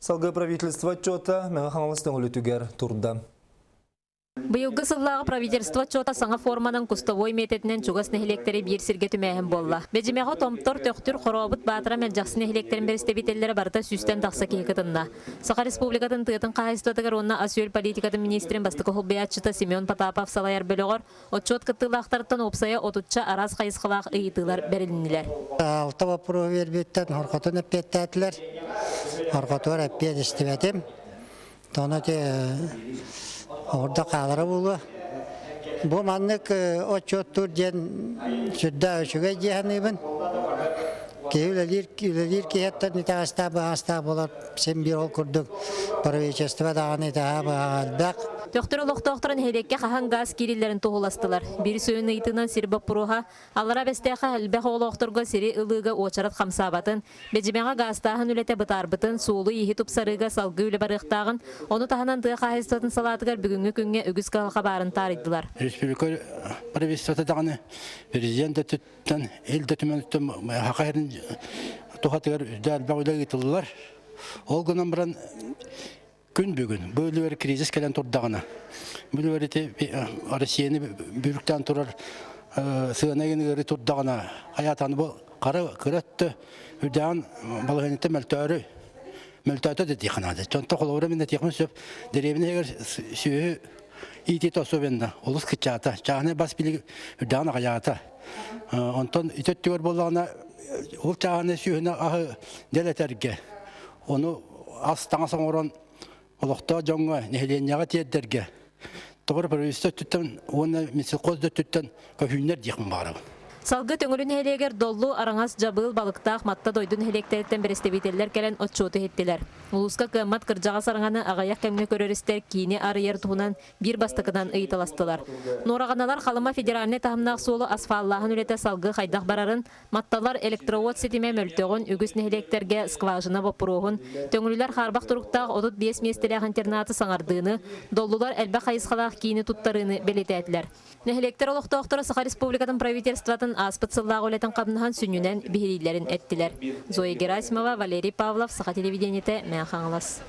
Салгы правительство отчета мегахан түгер турда. Быйылгы сыллағы правительство отчета саңа форманын кустовой мететінен чугас нехилектері бир сирге түмәһін болла. Бәжімеға томтор төқтүр хоробыт батыра мәл жақсы нехилектерін берістебетелері барыта сүстен тақса кейкітінна. Сақа республикатын тыытын қағайстатығыр онна асуел политикатын министрин бастықы хулбиятчыта Семен Потапов салайар бөлігір, отчет кыттылақтарыттан опсая отутча араз қайысқылақ ыйытылар берілінілер. Алты вопросы вербеттен хорқотын әппеттәтілер. Хорқотуар әппет істебетім. Тоны те орда қалары болу. Бұл маннык отчет тур ден сүдді өшіге жиғаныбын. Кейлелер кейеттен итағаста болар. Сен бір ол күрдік правительство дағаны итаға бағалбақ. Төқтөрі лоқтоқтырын хелекке қахан газ кириллерін тоғыластылар. Bir сөйін ыйтынан сирбі бұруға, алыра бәстеқі әлбәқ олоқтырға сири ылыға очарат қамсабатын, бәжімеға газтағын үлеті бұтарбытын, суылы ехи тұпсарыға салғы үлі барықтағын, оны тағынан тұға қағыстатын салатығар бүгінгі күнге үгіз қалға барын таридылар. Республика правительствоты дағаны президент түттен, ел түтімен түттен хақайырын тұхатығар әлбәқ үлі ұйтылылар. Ол күнін бірін күн бүгін, бөлі кризис кәлен тұрдағына. Бөлі Россияны бүріктен тұрар сығанайын ғыры тұрдағына. Аятаны бұл қары күрәтті үдән балғанетті мәлтөті деді қанады. Сонта қолауыра мен дәтеқін сөп, дәребіне егер сүйі ити тосубенді, олыс күтчата. Чағыны бас білі үдән ағаяты. Онтан үтеттігер болағына, ол чағыны сүйіні ағы дәлетәрге. Оны астаңа соңырын олықта жоңға нехеленияға тиеддерге. Тұғыр правительство түттен, оны меселқозды түттен көфүйінер дейқін бары. Салгы төңілін хелегер доллу араңас жабыл балықтақ матта дойдun хелектереттен берестебетелер кәлен отчоты хеттелер. Улуска кыммат кыржаға сарғаны ағаяқ кәміне көрерістер кейіне арыер туғынан бір бастықынан ыйталастылар. Норағаналар қалыма федеральны тағымнақ солы асфаллағын үлеті салгы қайдақ барарын, матталар электровод сетіме мөлтеғын үгіс нехелектерге скважына бопыруғын, төңілілер қарбақ тұрықтақ 35 местелях интернаты саңардığını, доллулар әлбә қайысқалақ кейіні туттарыны белетәділер. Нехелектер олықтауқтыры Сақа республикатын правительстватын аспыт сыллағы олетін қабынған сүнінен бігерилерін әттілер. Зоя Герасимова, Валерий Павлов, Сақа телевидениеті мән қаңылас.